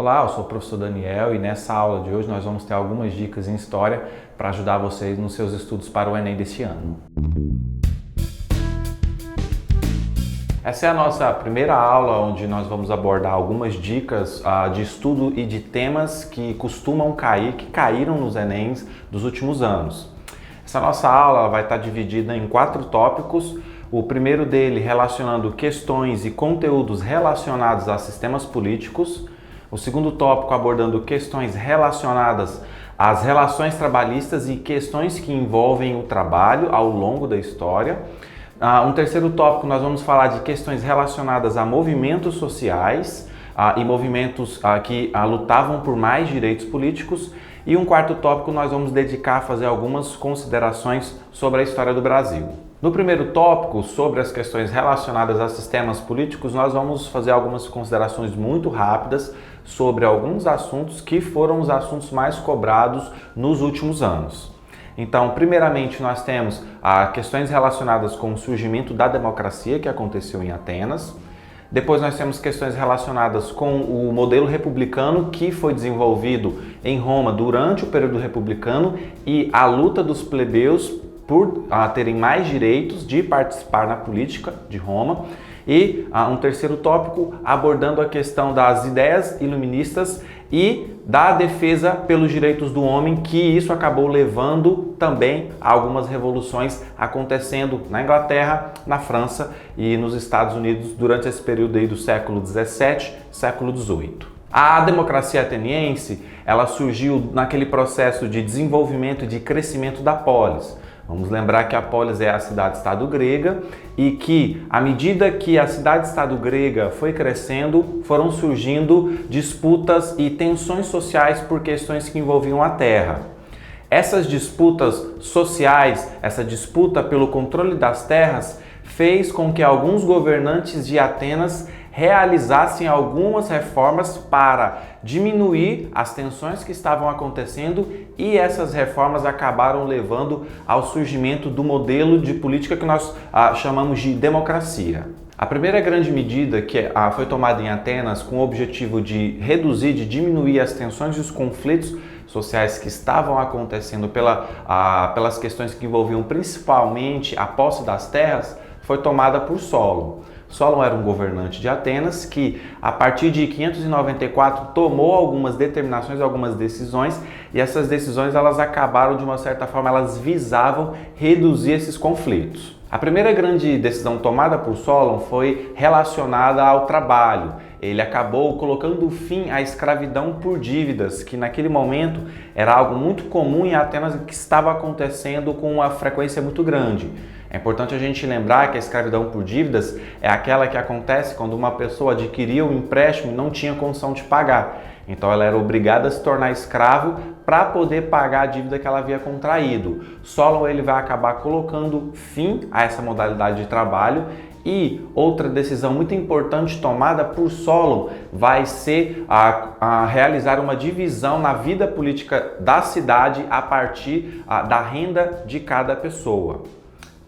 Olá, eu sou o professor Daniel e nessa aula de hoje nós vamos ter algumas dicas em história para ajudar vocês nos seus estudos para o Enem deste ano. Essa é a nossa primeira aula onde nós vamos abordar algumas dicas de estudo e de temas que costumam cair, que caíram nos Enems dos últimos anos. Essa nossa aula vai estar dividida em 4 tópicos. O primeiro dele relacionando questões e conteúdos relacionados a sistemas políticos. O segundo tópico abordando questões relacionadas às relações trabalhistas e questões que envolvem o trabalho ao longo da história. Um terceiro tópico nós vamos falar de questões relacionadas a movimentos sociais e movimentos que lutavam por mais direitos políticos. E um quarto tópico nós vamos dedicar a fazer algumas considerações sobre a história do Brasil. No primeiro tópico, sobre as questões relacionadas a sistemas políticos, nós vamos fazer algumas considerações muito rápidas sobre alguns assuntos que foram os assuntos mais cobrados nos últimos anos. Então, primeiramente, nós temos questões relacionadas com o surgimento da democracia que aconteceu em Atenas. Depois nós temos questões relacionadas com o modelo republicano que foi desenvolvido em Roma durante o período republicano e a luta dos plebeus por terem mais direitos de participar na política de Roma. E um terceiro tópico abordando a questão das ideias iluministas e da defesa pelos direitos do homem, que isso acabou levando também a algumas revoluções acontecendo na Inglaterra, na França e nos Estados Unidos durante esse período aí do século XVII, século XVIII. A democracia ateniense, ela surgiu naquele processo de desenvolvimento e de crescimento da polis. Vamos lembrar que a polis é a cidade-estado grega e que, à medida que a cidade-estado grega foi crescendo, foram surgindo disputas e tensões sociais por questões que envolviam a terra. Essas disputas sociais, essa disputa pelo controle das terras, fez com que alguns governantes de Atenas realizassem algumas reformas para diminuir as tensões que estavam acontecendo, e essas reformas acabaram levando ao surgimento do modelo de política que nós chamamos de democracia. A primeira grande medida que foi tomada em Atenas com o objetivo de reduzir, de diminuir as tensões e os conflitos sociais que estavam acontecendo pelas questões que envolviam principalmente a posse das terras foi tomada por Solon. Solon era um governante de Atenas que, a partir de 594, tomou algumas determinações, algumas decisões, e essas decisões elas acabaram, de uma certa forma, elas visavam reduzir esses conflitos. A primeira grande decisão tomada por Solon foi relacionada ao trabalho. Ele acabou colocando fim à escravidão por dívidas, que naquele momento era algo muito comum em Atenas e que estava acontecendo com uma frequência muito grande. É importante a gente lembrar que a escravidão por dívidas é aquela que acontece quando uma pessoa adquiria um empréstimo e não tinha condição de pagar. Então ela era obrigada a se tornar escravo para poder pagar a dívida que ela havia contraído. Solon ele vai acabar colocando fim a essa modalidade de trabalho. E outra decisão muito importante tomada por Solon vai ser a realizar uma divisão na vida política da cidade a partir da renda de cada pessoa.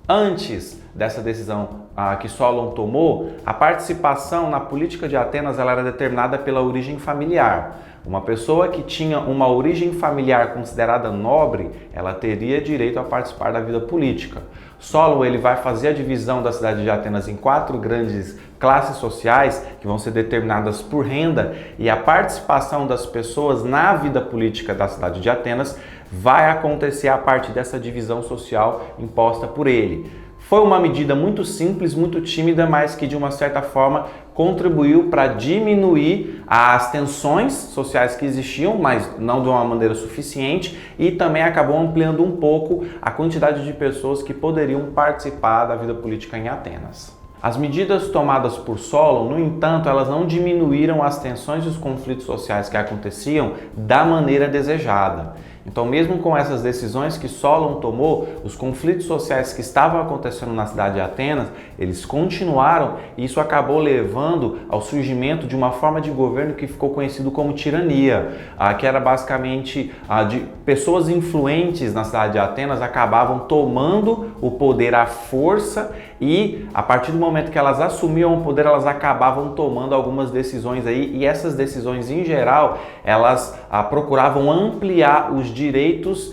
Antes dessa decisão que Solon tomou, a participação na política de Atenas ela era determinada pela origem familiar. Uma pessoa que tinha uma origem familiar considerada nobre, ela teria direito a participar da vida política. Solon ele vai fazer a divisão da cidade de Atenas em 4 grandes classes sociais que vão ser determinadas por renda, e a participação das pessoas na vida política da cidade de Atenas vai acontecer a partir dessa divisão social imposta por ele. Foi uma medida muito simples, muito tímida, mas que de uma certa forma contribuiu para diminuir as tensões sociais que existiam, mas não de uma maneira suficiente, e também acabou ampliando um pouco a quantidade de pessoas que poderiam participar da vida política em Atenas. As medidas tomadas por Solon, no entanto, elas não diminuíram as tensões e os conflitos sociais que aconteciam da maneira desejada. Então, mesmo com essas decisões que Solon tomou, os conflitos sociais que estavam acontecendo na cidade de Atenas, eles continuaram, e isso acabou levando ao surgimento de uma forma de governo que ficou conhecido como tirania, que era basicamente de pessoas influentes na cidade de Atenas acabavam tomando o poder à força e a partir do momento que elas assumiam o poder, elas acabavam tomando algumas decisões aí, e essas decisões em geral, elas procuravam ampliar os direitos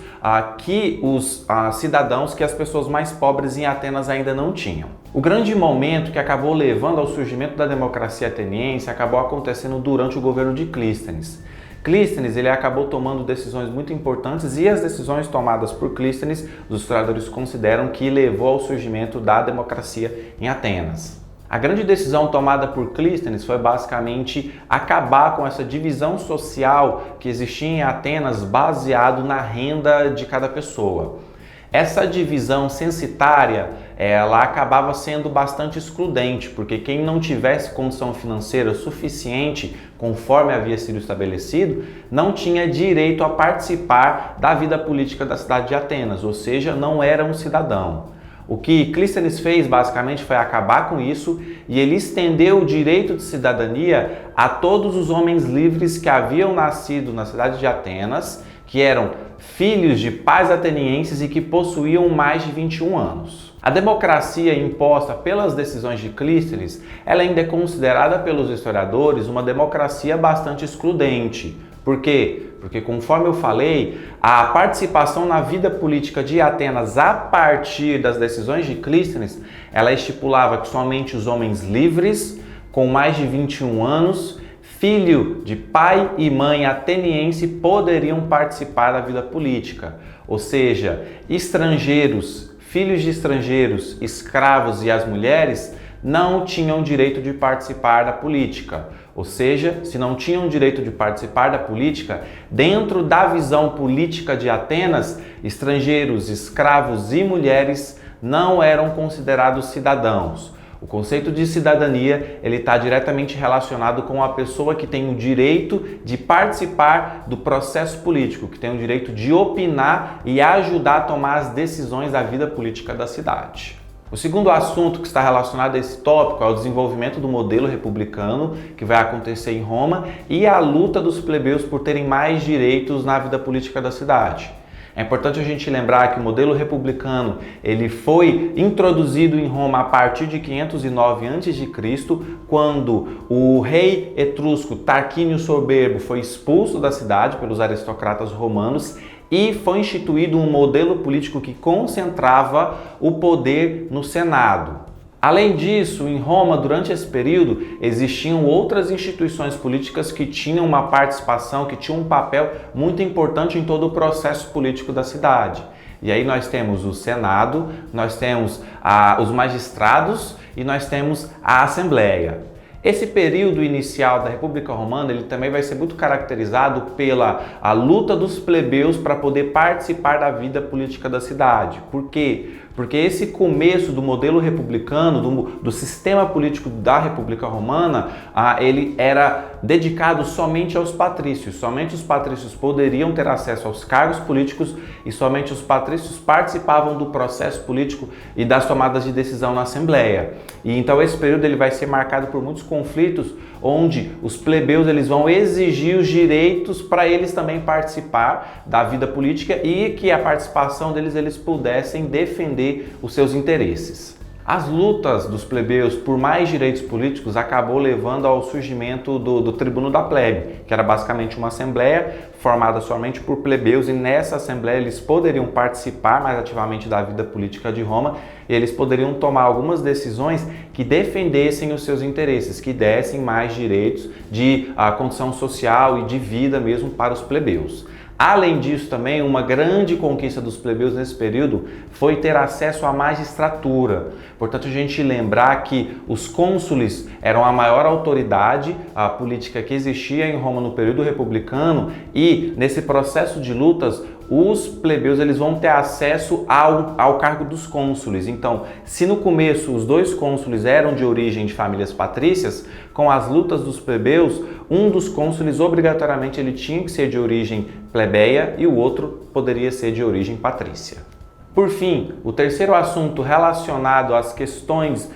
que os cidadãos, que as pessoas mais pobres em Atenas ainda não tinham. O grande momento que acabou levando ao surgimento da democracia ateniense acabou acontecendo durante o governo de Clístenes. Clístenes, ele acabou tomando decisões muito importantes, e as decisões tomadas por Clístenes, os historiadores consideram que levou ao surgimento da democracia em Atenas. A grande decisão tomada por Clístenes foi basicamente acabar com essa divisão social que existia em Atenas baseado na renda de cada pessoa. Essa divisão censitária, ela acabava sendo bastante excludente, porque quem não tivesse condição financeira suficiente, conforme havia sido estabelecido, não tinha direito a participar da vida política da cidade de Atenas, ou seja, não era um cidadão. O que Clístenes fez basicamente foi acabar com isso, e ele estendeu o direito de cidadania a todos os homens livres que haviam nascido na cidade de Atenas, que eram filhos de pais atenienses e que possuíam mais de 21 anos. A democracia imposta pelas decisões de Clístenes, ela ainda é considerada pelos historiadores uma democracia bastante excludente. Por quê? Porque, conforme eu falei, a participação na vida política de Atenas a partir das decisões de Clístenes, ela estipulava que somente os homens livres, com mais de 21 anos, filho de pai e mãe ateniense, poderiam participar da vida política. Ou seja, estrangeiros, filhos de estrangeiros, escravos e as mulheres não tinham direito de participar da política. Ou seja, se não tinham direito de participar da política, dentro da visão política de Atenas, estrangeiros, escravos e mulheres não eram considerados cidadãos. O conceito de cidadania, ele está diretamente relacionado com a pessoa que tem o direito de participar do processo político, que tem o direito de opinar e ajudar a tomar as decisões da vida política da cidade. O segundo assunto que está relacionado a esse tópico é o desenvolvimento do modelo republicano, que vai acontecer em Roma, e a luta dos plebeus por terem mais direitos na vida política da cidade. É importante a gente lembrar que o modelo republicano ele foi introduzido em Roma a partir de 509 a.C., quando o rei etrusco Tarquínio Soberbo foi expulso da cidade pelos aristocratas romanos, e foi instituído um modelo político que concentrava o poder no Senado. Além disso, em Roma, durante esse período, existiam outras instituições políticas que tinham uma participação, que tinham um papel muito importante em todo o processo político da cidade. E aí nós temos o Senado, nós temos os magistrados e nós temos a Assembleia. Esse período inicial da República Romana, ele também vai ser muito caracterizado pela luta dos plebeus para poder participar da vida política da cidade. Por quê? Porque esse começo do modelo republicano, do sistema político da República Romana, ele era dedicado somente aos patrícios. Somente os patrícios poderiam ter acesso aos cargos políticos e somente os patrícios participavam do processo político e das tomadas de decisão na Assembleia. E então esse período ele vai ser marcado por muitos conflitos, onde os plebeus eles vão exigir os direitos para eles também participar da vida política e que a participação deles eles pudessem defender os seus interesses. As lutas dos plebeus por mais direitos políticos acabou levando ao surgimento do Tribuno da Plebe, que era basicamente uma assembleia formada somente por plebeus, e nessa assembleia eles poderiam participar mais ativamente da vida política de Roma e eles poderiam tomar algumas decisões que defendessem os seus interesses, que dessem mais direitos de condição social e de vida mesmo para os plebeus. Além disso, também, uma grande conquista dos plebeus nesse período foi ter acesso à magistratura. Portanto, a gente lembrar que os cônsules eram a maior autoridade política que existia em Roma no período republicano, e nesse processo de lutas, os plebeus eles vão ter acesso ao cargo dos cônsules. Então, se no começo os dois cônsules eram de origem de famílias patrícias, com as lutas dos plebeus, um dos cônsules obrigatoriamente ele tinha que ser de origem plebeia e o outro poderia ser de origem patrícia. Por fim, o terceiro assunto relacionado às questões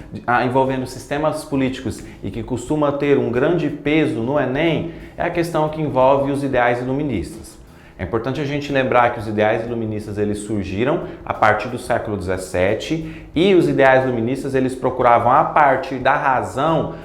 envolvendo sistemas políticos e que costuma ter um grande peso no Enem é a questão que envolve os ideais iluministas. É importante a gente lembrar que os ideais iluministas eles surgiram a partir do século XVII e os ideais iluministas eles procuravam a partir da razão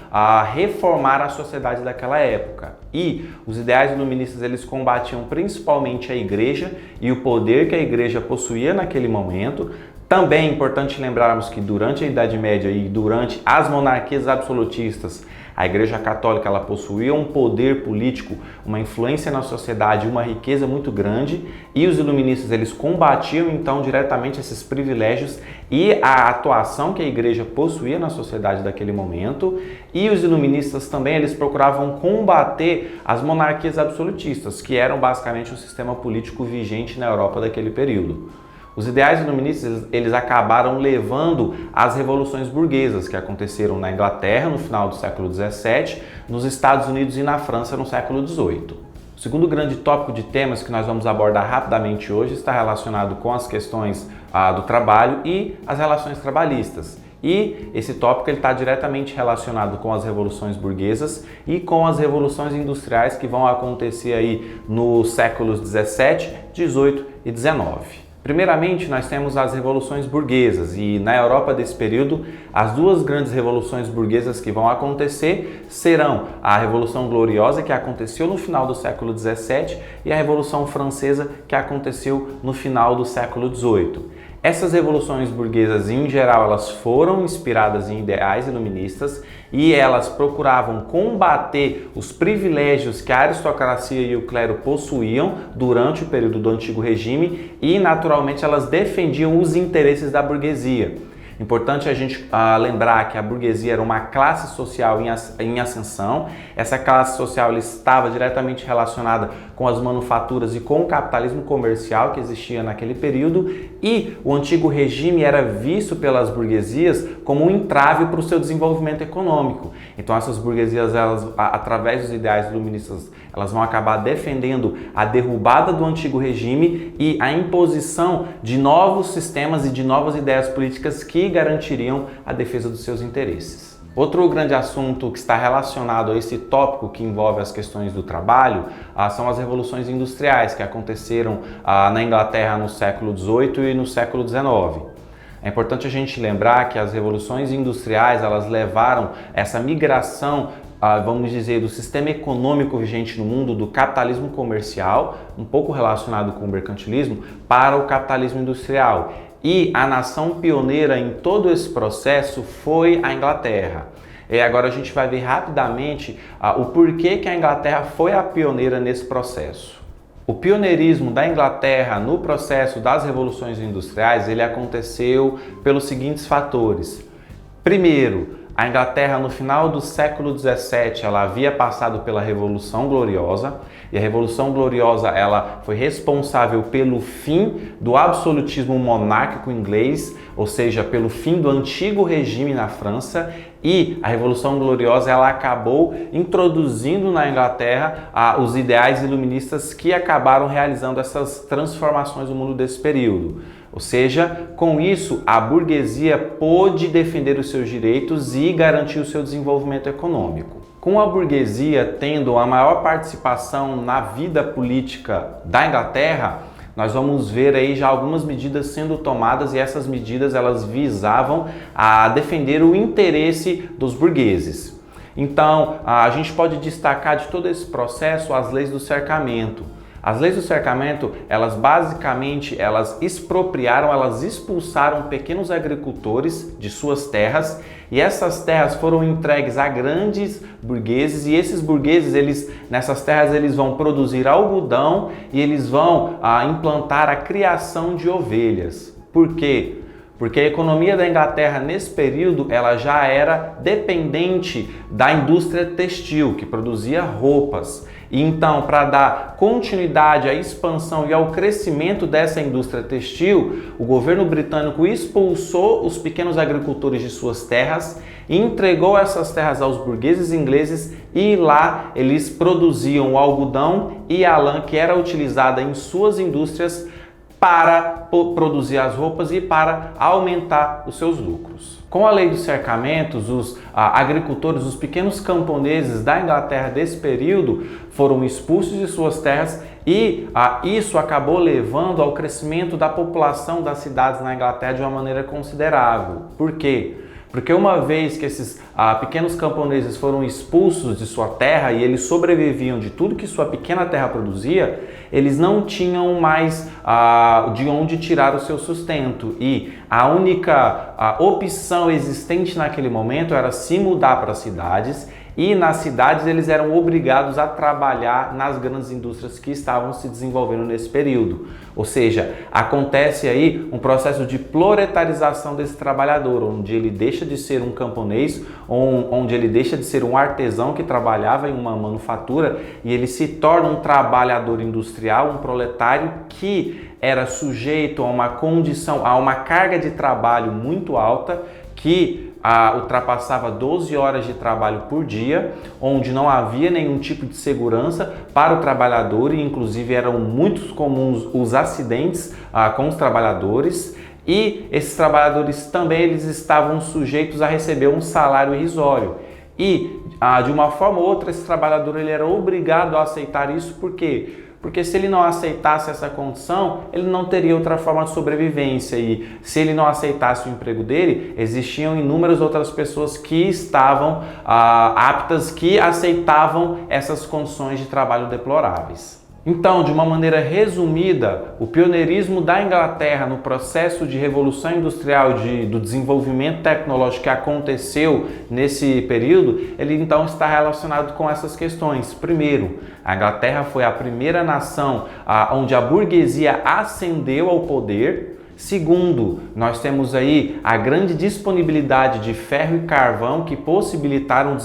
reformar a sociedade daquela época. E os ideais iluministas eles combatiam principalmente a igreja e o poder que a igreja possuía naquele momento. Também é importante lembrarmos que durante a Idade Média e durante as monarquias absolutistas, a Igreja Católica ela possuía um poder político, uma influência na sociedade, uma riqueza muito grande, e os iluministas eles combatiam então diretamente esses privilégios e a atuação que a Igreja possuía na sociedade daquele momento. E os iluministas também eles procuravam combater as monarquias absolutistas, que eram basicamente o sistema político vigente na Europa daquele período. Os ideais iluministas eles acabaram levando às revoluções burguesas que aconteceram na Inglaterra no final do século XVII, nos Estados Unidos e na França no século XVIII. O segundo grande tópico de temas que nós vamos abordar rapidamente hoje está relacionado com as questões do trabalho e as relações trabalhistas. E esse tópico está diretamente relacionado com as revoluções burguesas e com as revoluções industriais que vão acontecer aí nos séculos 17, 18 e 19. Primeiramente, nós temos as revoluções burguesas e na Europa desse período, as duas grandes revoluções burguesas que vão acontecer serão a Revolução Gloriosa, que aconteceu no final do século XVII, e a Revolução Francesa, que aconteceu no final do século XVIII. Essas revoluções burguesas, em geral, elas foram inspiradas em ideais iluministas e elas procuravam combater os privilégios que a aristocracia e o clero possuíam durante o período do Antigo Regime e, naturalmente, elas defendiam os interesses da burguesia. Importante a gente lembrar que a burguesia era uma classe social em ascensão. Essa classe social estava diretamente relacionada com as manufaturas e com o capitalismo comercial que existia naquele período, e o antigo regime era visto pelas burguesias como um entrave para o seu desenvolvimento econômico. Então essas burguesias, elas, através dos ideais iluministas, elas vão acabar defendendo a derrubada do antigo regime e a imposição de novos sistemas e de novas ideias políticas que garantiriam a defesa dos seus interesses. Outro grande assunto que está relacionado a esse tópico que envolve as questões do trabalho são as revoluções industriais que aconteceram na Inglaterra no século XVIII e no século XIX. É importante a gente lembrar que as revoluções industriais elas levaram essa migração, vamos dizer, do sistema econômico vigente no mundo, do capitalismo comercial, um pouco relacionado com o mercantilismo, para o capitalismo industrial. E a nação pioneira em todo esse processo foi a Inglaterra. E agora a gente vai ver rapidamente o porquê que a Inglaterra foi a pioneira nesse processo. O pioneirismo da Inglaterra no processo das revoluções industriais, ele aconteceu pelos seguintes fatores. Primeiro, a Inglaterra, no final do século XVII, ela havia passado pela Revolução Gloriosa, e a Revolução Gloriosa ela foi responsável pelo fim do absolutismo monárquico inglês, ou seja, pelo fim do antigo regime na França, e a Revolução Gloriosa ela acabou introduzindo na Inglaterra os ideais iluministas que acabaram realizando essas transformações no mundo desse período. Ou seja, com isso, a burguesia pôde defender os seus direitos e garantir o seu desenvolvimento econômico. Com a burguesia tendo a maior participação na vida política da Inglaterra, nós vamos ver aí já algumas medidas sendo tomadas e essas medidas elas visavam a defender o interesse dos burgueses. Então, a gente pode destacar de todo esse processo as leis do cercamento. As leis do cercamento, elas basicamente, elas expropriaram, elas expulsaram pequenos agricultores de suas terras e essas terras foram entregues a grandes burgueses e esses burgueses, nessas terras, eles vão produzir algodão e eles vão implantar a criação de ovelhas. Por quê? Porque a economia da Inglaterra nesse período ela já era dependente da indústria têxtil, que produzia roupas. E então, para dar continuidade à expansão e ao crescimento dessa indústria têxtil, o governo britânico expulsou os pequenos agricultores de suas terras e entregou essas terras aos burgueses ingleses e lá eles produziam o algodão e a lã que era utilizada em suas indústrias para produzir as roupas e para aumentar os seus lucros. Com a lei dos cercamentos, os agricultores, os pequenos camponeses da Inglaterra desse período foram expulsos de suas terras E isso acabou levando ao crescimento da população das cidades na Inglaterra de uma maneira considerável. Por quê? Porque uma vez que esses pequenos camponeses foram expulsos de sua terra e eles sobreviviam de tudo que sua pequena terra produzia, eles não tinham mais de onde tirar o seu sustento. E a única opção existente naquele momento era se mudar para as cidades. E nas cidades eles eram obrigados a trabalhar nas grandes indústrias que estavam se desenvolvendo nesse período. Ou seja, acontece aí um processo de proletarização desse trabalhador, onde ele deixa de ser um camponês, onde ele deixa de ser um artesão que trabalhava em uma manufatura e ele se torna um trabalhador industrial, um proletário que era sujeito a uma condição, a uma carga de trabalho muito alta, que ultrapassava 12 horas de trabalho por dia, onde não havia nenhum tipo de segurança para o trabalhador e inclusive eram muito comuns os acidentes com os trabalhadores. E esses trabalhadores também eles estavam sujeitos a receber um salário irrisório. E de uma forma ou outra esse trabalhador ele era obrigado a aceitar isso. Por quê? Porque se ele não aceitasse essa condição, ele não teria outra forma de sobrevivência. E se ele não aceitasse o emprego dele, existiam inúmeras outras pessoas que estavam aptas, que aceitavam essas condições de trabalho deploráveis. Então, de uma maneira resumida, o pioneirismo da Inglaterra no processo de revolução industrial, do desenvolvimento tecnológico que aconteceu nesse período, ele então está relacionado com essas questões. Primeiro, a Inglaterra foi a primeira nação onde a burguesia ascendeu ao poder. Segundo, nós temos aí a grande disponibilidade de ferro e carvão que possibilitaram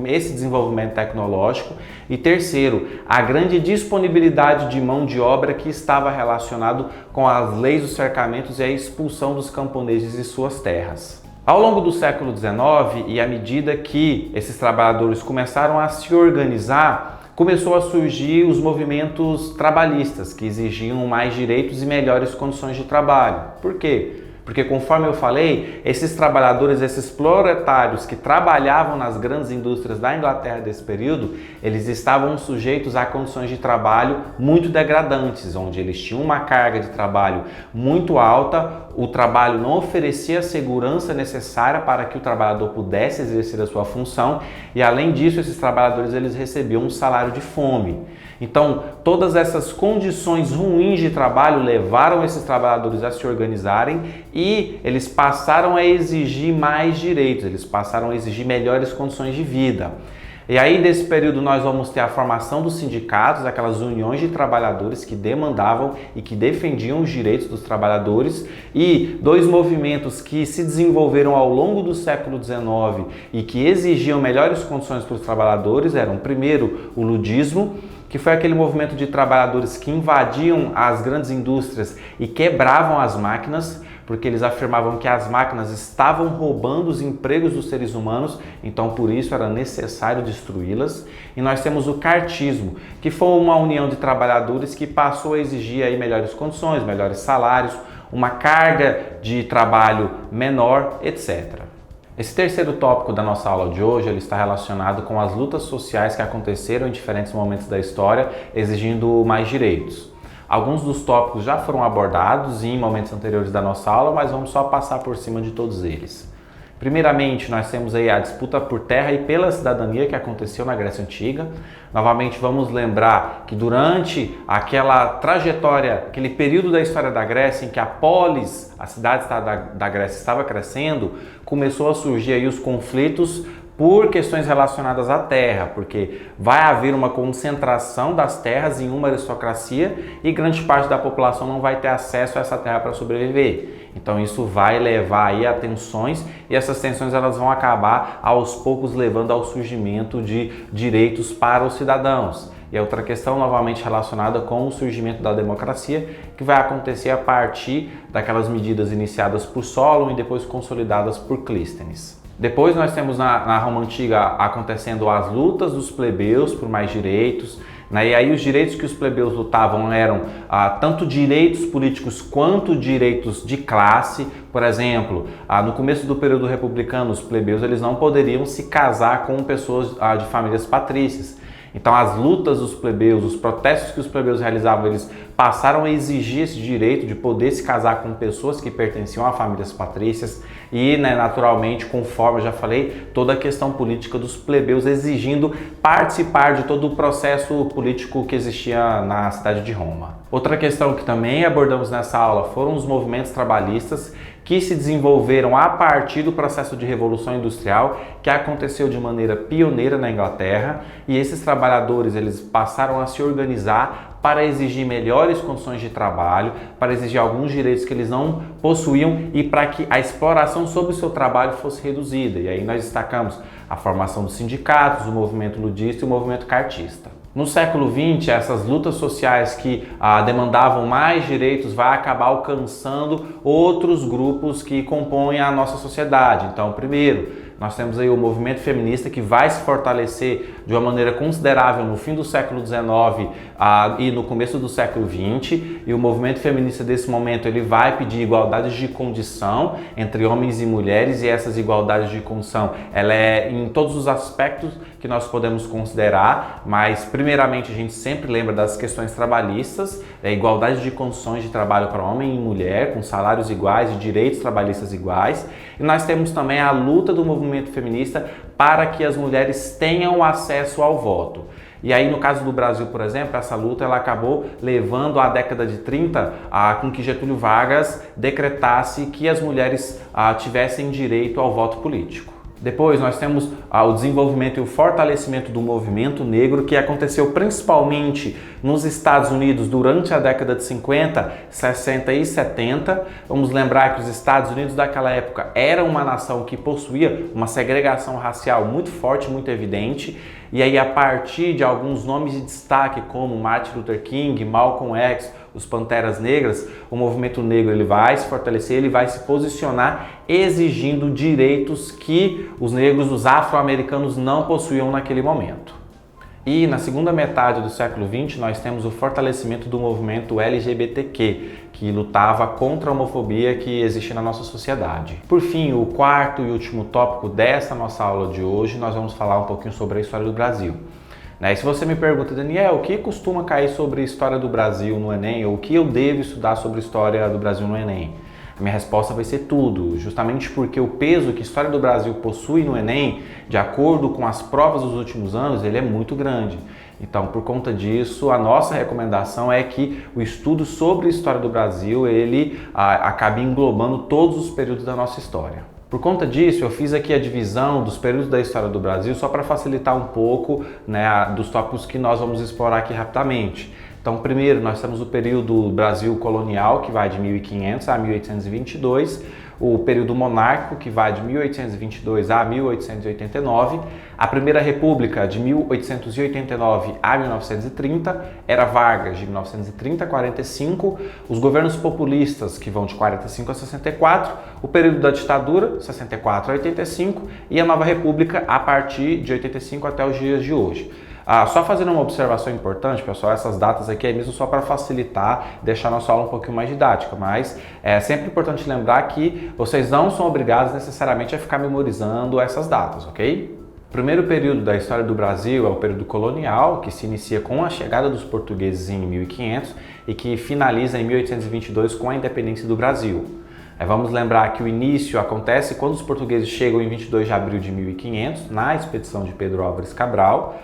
esse desenvolvimento tecnológico. E terceiro, a grande disponibilidade de mão de obra que estava relacionado com as leis dos cercamentos e a expulsão dos camponeses de suas terras. Ao longo do século XIX e à medida que esses trabalhadores começaram a se organizar, começou a surgir os movimentos trabalhistas que exigiam mais direitos e melhores condições de trabalho. Por quê? Porque, conforme eu falei, esses trabalhadores, esses proletários que trabalhavam nas grandes indústrias da Inglaterra desse período, eles estavam sujeitos a condições de trabalho muito degradantes, onde eles tinham uma carga de trabalho muito alta, o trabalho não oferecia a segurança necessária para que o trabalhador pudesse exercer a sua função e, além disso, esses trabalhadores eles recebiam um salário de fome. Então, todas essas condições ruins de trabalho levaram esses trabalhadores a se organizarem e eles passaram a exigir mais direitos, eles passaram a exigir melhores condições de vida. E aí, nesse período, nós vamos ter a formação dos sindicatos, aquelas uniões de trabalhadores que demandavam e que defendiam os direitos dos trabalhadores, e dois movimentos que se desenvolveram ao longo do século XIX e que exigiam melhores condições para os trabalhadores eram, primeiro, o ludismo, que foi aquele movimento de trabalhadores que invadiam as grandes indústrias e quebravam as máquinas, porque eles afirmavam que as máquinas estavam roubando os empregos dos seres humanos, então por isso era necessário destruí-las. E nós temos o cartismo, que foi uma união de trabalhadores que passou a exigir aí melhores condições, melhores salários, uma carga de trabalho menor, etc. Esse terceiro tópico da nossa aula de hoje ele está relacionado com as lutas sociais que aconteceram em diferentes momentos da história, exigindo mais direitos. Alguns dos tópicos já foram abordados em momentos anteriores da nossa aula, mas vamos só passar por cima de todos eles. Primeiramente, nós temos aí a disputa por terra e pela cidadania que aconteceu na Grécia Antiga. Novamente, vamos lembrar que durante aquela trajetória, aquele período da história da Grécia em que a polis, a cidade da Grécia estava crescendo, começou a surgir aí os conflitos por questões relacionadas à terra, porque vai haver uma concentração das terras em uma aristocracia e grande parte da população não vai ter acesso a essa terra para sobreviver. Então isso vai levar aí a tensões e essas tensões elas vão acabar aos poucos levando ao surgimento de direitos para os cidadãos. E a outra questão novamente relacionada com o surgimento da democracia, que vai acontecer a partir daquelas medidas iniciadas por Solon e depois consolidadas por Clístenes. Depois nós temos na Roma Antiga acontecendo as lutas dos plebeus por mais direitos, né? E aí os direitos que os plebeus lutavam eram tanto direitos políticos quanto direitos de classe. Por exemplo, no começo do período republicano, os plebeus eles não poderiam se casar com pessoas de famílias patrícias. Então as lutas dos plebeus, os protestos que os plebeus realizavam, eles passaram a exigir esse direito de poder se casar com pessoas que pertenciam a famílias patrícias e, naturalmente, conforme eu já falei, toda a questão política dos plebeus exigindo participar de todo o processo político que existia na cidade de Roma. Outra questão que também abordamos nessa aula foram os movimentos trabalhistas que se desenvolveram a partir do processo de Revolução Industrial que aconteceu de maneira pioneira na Inglaterra, e esses trabalhadores eles passaram a se organizar para exigir melhores condições de trabalho, para exigir alguns direitos que eles não possuíam e para que a exploração sobre o seu trabalho fosse reduzida. E aí nós destacamos a formação dos sindicatos, o movimento ludista e o movimento cartista. No século XX, essas lutas sociais que demandavam mais direitos vai acabar alcançando outros grupos que compõem a nossa sociedade. Então, primeiro, nós temos aí o movimento feminista que vai se fortalecer de uma maneira considerável no fim do século XIX e no começo do século XX. E o movimento feminista desse momento ele vai pedir igualdade de condição entre homens e mulheres, e essas igualdades de condição ela é em todos os aspectos que nós podemos considerar, mas primeiramente a gente sempre lembra das questões trabalhistas, igualdade de condições de trabalho para homem e mulher, com salários iguais e direitos trabalhistas iguais. E nós temos também a luta do movimento feminista para que as mulheres tenham acesso ao voto. E aí, no caso do Brasil, por exemplo, essa luta ela acabou levando à década de 30 com que Getúlio Vargas decretasse que as mulheres tivessem direito ao voto político. Depois nós temos o desenvolvimento e o fortalecimento do movimento negro, que aconteceu principalmente nos Estados Unidos durante a década de 50, 60 e 70. Vamos lembrar que os Estados Unidos daquela época era uma nação que possuía uma segregação racial muito forte, muito evidente. E aí, a partir de alguns nomes de destaque como Martin Luther King, Malcolm X, os Panteras Negras, o movimento negro ele vai se fortalecer, ele vai se posicionar exigindo direitos que os negros, os afro-americanos não possuíam naquele momento. E na segunda metade do século XX nós temos o fortalecimento do movimento LGBTQ, que lutava contra a homofobia que existe na nossa sociedade. Por fim, o quarto e último tópico dessa nossa aula de hoje, nós vamos falar um pouquinho sobre a história do Brasil. E se você me pergunta, Daniel, o que costuma cair sobre a história do Brasil no Enem, ou o que eu devo estudar sobre a história do Brasil no Enem? A minha resposta vai ser tudo, justamente porque o peso que a história do Brasil possui no Enem, de acordo com as provas dos últimos anos, ele é muito grande. Então, por conta disso, a nossa recomendação é que o estudo sobre a história do Brasil, ele acabe englobando todos os períodos da nossa história. Por conta disso, eu fiz aqui a divisão dos períodos da história do Brasil só para facilitar um pouco, dos tópicos que nós vamos explorar aqui rapidamente. Então, primeiro, nós temos o período Brasil colonial, que vai de 1500 a 1822, o período monárquico, que vai de 1822 a 1889, a Primeira República, de 1889 a 1930, Era Vargas, de 1930 a 45, os governos populistas, que vão de 45 a 64, o período da ditadura, 64 a 85, e a Nova República, a partir de 85 até os dias de hoje. Só fazendo uma observação importante, pessoal, essas datas aqui é mesmo só para facilitar, deixar a nossa aula um pouquinho mais didática, mas é sempre importante lembrar que vocês não são obrigados necessariamente a ficar memorizando essas datas, ok? O primeiro período da história do Brasil é o período colonial, que se inicia com a chegada dos portugueses em 1500 e que finaliza em 1822 com a independência do Brasil. Vamos lembrar que o início acontece quando os portugueses chegam em 22 de abril de 1500, na expedição de Pedro Álvares Cabral.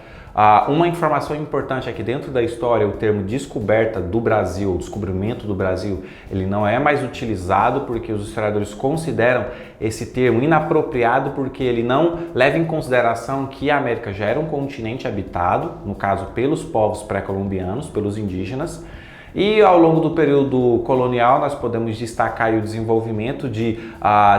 Uma informação importante aqui dentro da história, o termo descoberta do Brasil, o descobrimento do Brasil, ele não é mais utilizado porque os historiadores consideram esse termo inapropriado porque ele não leva em consideração que a América já era um continente habitado, no caso pelos povos pré-colombianos, pelos indígenas. E ao longo do período colonial nós podemos destacar o desenvolvimento de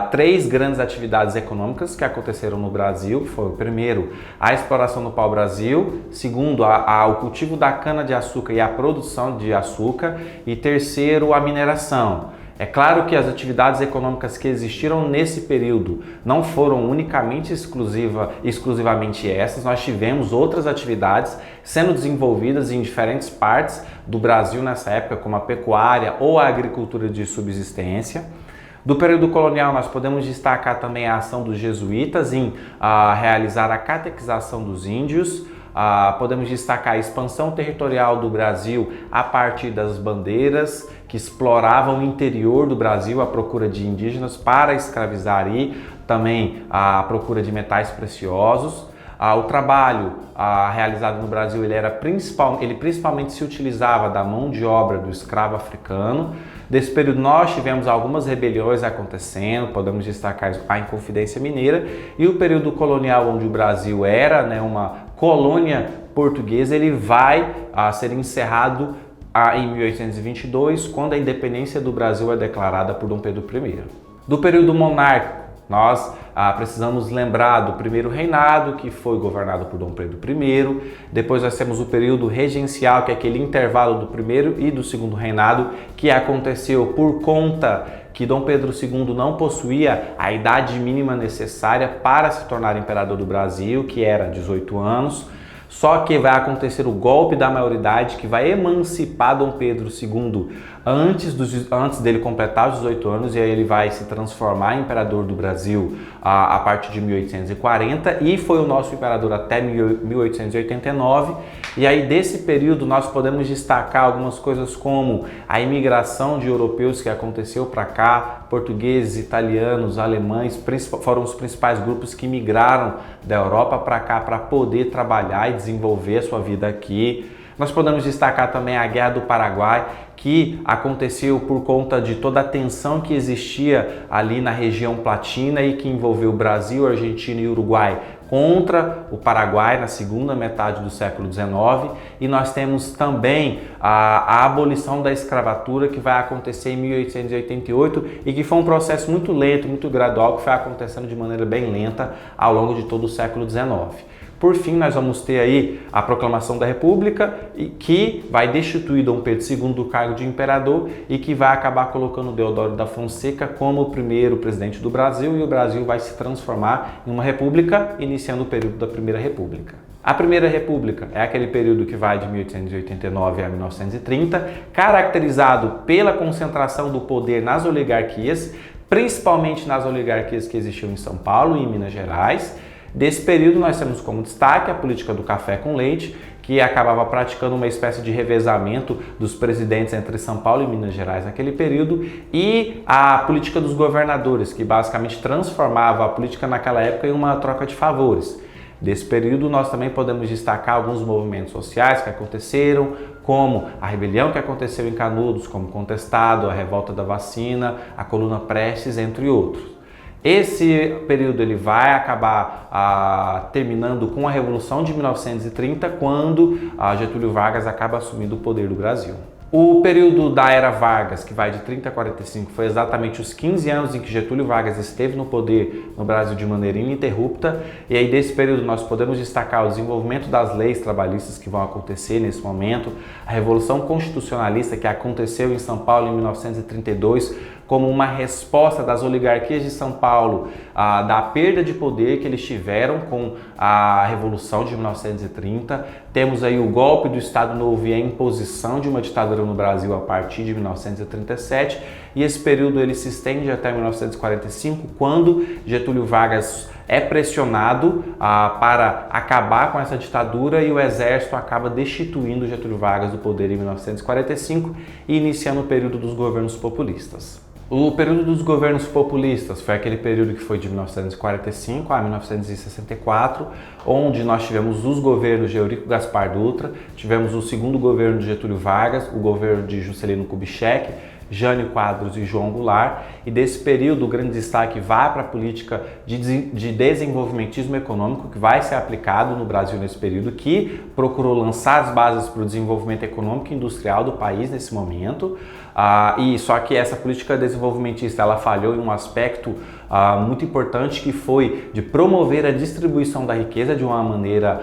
3 grandes atividades econômicas que aconteceram no Brasil. Foi, primeiro, a exploração do pau-brasil, segundo, o cultivo da cana-de-açúcar e a produção de açúcar, e terceiro, a mineração. É claro que as atividades econômicas que existiram nesse período não foram unicamente exclusivamente essas, nós tivemos outras atividades sendo desenvolvidas em diferentes partes do Brasil nessa época, como a pecuária ou a agricultura de subsistência. Do período colonial, nós podemos destacar também a ação dos jesuítas em realizar a catequização dos índios. Podemos destacar a expansão territorial do Brasil a partir das bandeiras que exploravam o interior do Brasil à procura de indígenas para escravizar e também a procura de metais preciosos. O trabalho realizado no Brasil ele principalmente se utilizava da mão de obra do escravo africano. Desse período nós tivemos algumas rebeliões acontecendo, podemos destacar a Inconfidência Mineira, e o período colonial, onde o Brasil era uma colônia portuguesa, ele vai ser encerrado em 1822, quando a independência do Brasil é declarada por Dom Pedro I. Do período monárquico, nós precisamos lembrar do primeiro reinado, que foi governado por Dom Pedro I. Depois nós temos o período regencial, que é aquele intervalo do primeiro e do segundo reinado, que aconteceu por conta que Dom Pedro II não possuía a idade mínima necessária para se tornar imperador do Brasil, que era 18 anos. Só que vai acontecer o golpe da maioridade, que vai emancipar Dom Pedro II antes dele completar os 18 anos, e aí ele vai se transformar em imperador do Brasil a partir de 1840, e foi o nosso imperador até 1889. E aí desse período nós podemos destacar algumas coisas como a imigração de europeus que aconteceu para cá, portugueses, italianos, alemães, foram os principais grupos que migraram da Europa para cá para poder trabalhar e desenvolver a sua vida aqui. Nós podemos destacar também a Guerra do Paraguai, que aconteceu por conta de toda a tensão que existia ali na região platina e que envolveu o Brasil, Argentina e Uruguai contra o Paraguai na segunda metade do século XIX. E nós temos também a abolição da escravatura, que vai acontecer em 1888 e que foi um processo muito lento, muito gradual, que foi acontecendo de maneira bem lenta ao longo de todo o século XIX. Por fim, nós vamos ter aí a proclamação da República, que vai destituir Dom Pedro II do cargo de imperador e que vai acabar colocando Deodoro da Fonseca como o primeiro presidente do Brasil, e o Brasil vai se transformar em uma república, iniciando o período da Primeira República. A Primeira República é aquele período que vai de 1889 a 1930, caracterizado pela concentração do poder nas oligarquias, principalmente nas oligarquias que existiam em São Paulo e em Minas Gerais. Desse período nós temos como destaque a política do café com leite, que acabava praticando uma espécie de revezamento dos presidentes entre São Paulo e Minas Gerais naquele período, e a política dos governadores, que basicamente transformava a política naquela época em uma troca de favores. Desse período nós também podemos destacar alguns movimentos sociais que aconteceram, como a rebelião que aconteceu em Canudos, como Contestado, a revolta da vacina, a Coluna Prestes, entre outros. Esse período ele vai acabar terminando com a Revolução de 1930, quando Getúlio Vargas acaba assumindo o poder do Brasil. O período da Era Vargas, que vai de 30 a 45, foi exatamente os 15 anos em que Getúlio Vargas esteve no poder no Brasil de maneira ininterrupta. E aí desse período nós podemos destacar o desenvolvimento das leis trabalhistas que vão acontecer nesse momento, a Revolução Constitucionalista que aconteceu em São Paulo em 1932, como uma resposta das oligarquias de São Paulo da perda de poder que eles tiveram com a Revolução de 1930. Temos aí o golpe do Estado Novo e a imposição de uma ditadura no Brasil a partir de 1937, e esse período ele se estende até 1945, quando Getúlio Vargas é pressionado para acabar com essa ditadura, e o exército acaba destituindo Getúlio Vargas do poder em 1945 e iniciando o período dos governos populistas. O período dos governos populistas foi aquele período que foi de 1945 a 1964, onde nós tivemos os governos de Eurico Gaspar Dutra, tivemos o segundo governo de Getúlio Vargas, o governo de Juscelino Kubitschek, Jânio Quadros e João Goulart, e desse período o grande destaque vai para a política de desenvolvimentismo econômico que vai ser aplicado no Brasil nesse período, que procurou lançar as bases para o desenvolvimento econômico e industrial do país nesse momento. E só que essa política desenvolvimentista ela falhou em um aspecto muito importante, que foi de promover a distribuição da riqueza de uma maneira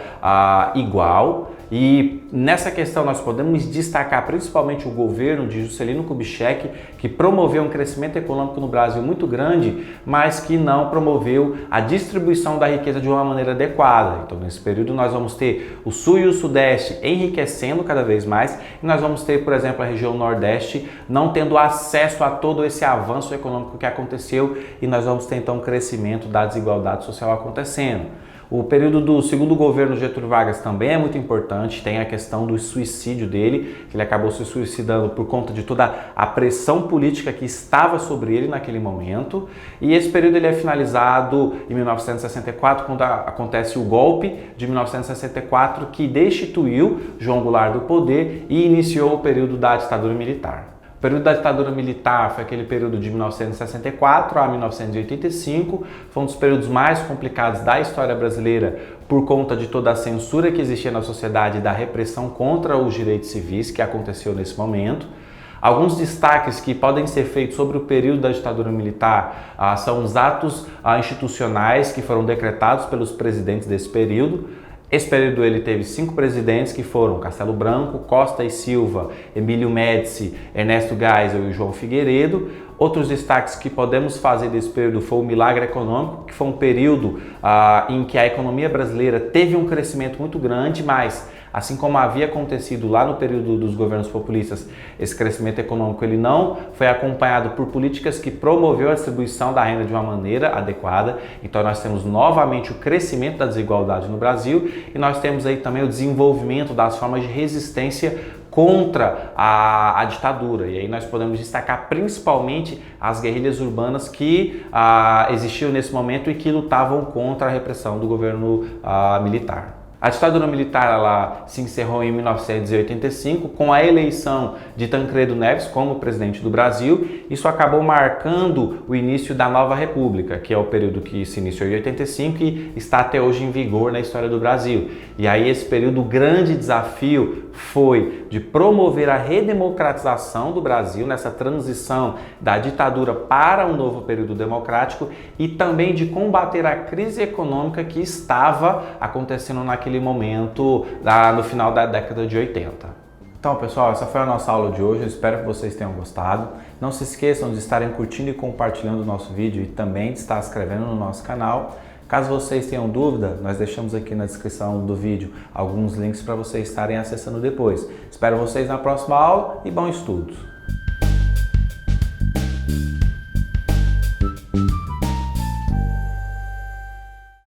igual. E nessa questão nós podemos destacar principalmente o governo de Juscelino Kubitschek, que promoveu um crescimento econômico no Brasil muito grande, mas que não promoveu a distribuição da riqueza de uma maneira adequada. Então, nesse período nós vamos ter o Sul e o Sudeste enriquecendo cada vez mais, e nós vamos ter, por exemplo, a região Nordeste não tendo acesso a todo esse avanço econômico que aconteceu, e nós vamos ter então um crescimento da desigualdade social acontecendo. O período do segundo governo Getúlio Vargas também é muito importante, tem a questão do suicídio dele, que ele acabou se suicidando por conta de toda a pressão política que estava sobre ele naquele momento. E esse período ele é finalizado em 1964, quando acontece o golpe de 1964, que destituiu João Goulart do poder e iniciou o período da ditadura militar. O período da ditadura militar foi aquele período de 1964 a 1985, foi um dos períodos mais complicados da história brasileira por conta de toda a censura que existia na sociedade e da repressão contra os direitos civis que aconteceu nesse momento. Alguns destaques que podem ser feitos sobre o período da ditadura militar são os atos institucionais que foram decretados pelos presidentes desse período. Esse período ele teve 5 presidentes, que foram Castelo Branco, Costa e Silva, Emílio Médici, Ernesto Geisel e João Figueiredo. Outros destaques que podemos fazer desse período foi o milagre econômico, que foi um período em que a economia brasileira teve um crescimento muito grande, mas assim como havia acontecido lá no período dos governos populistas, esse crescimento econômico ele não foi acompanhado por políticas que promoveu a distribuição da renda de uma maneira adequada. Então nós temos novamente o crescimento da desigualdade no Brasil, e nós temos aí também o desenvolvimento das formas de resistência contra a ditadura. E aí nós podemos destacar principalmente as guerrilhas urbanas que existiam nesse momento e que lutavam contra a repressão do governo militar. A ditadura militar ela se encerrou em 1985 com a eleição de Tancredo Neves como presidente do Brasil. Isso acabou marcando o início da nova república, que é o período que se iniciou em 85 e está até hoje em vigor na história do Brasil. E aí esse período, o grande desafio foi de promover a redemocratização do Brasil nessa transição da ditadura para um novo período democrático, e também de combater a crise econômica que estava acontecendo naquele momento, no final da década de 80. Então, pessoal, essa foi a nossa aula de hoje. Eu espero que vocês tenham gostado. Não se esqueçam de estarem curtindo e compartilhando o nosso vídeo, e também de estar se inscrevendo no nosso canal. Caso vocês tenham dúvida, nós deixamos aqui na descrição do vídeo alguns links para vocês estarem acessando depois. Espero vocês na próxima aula e bons estudos!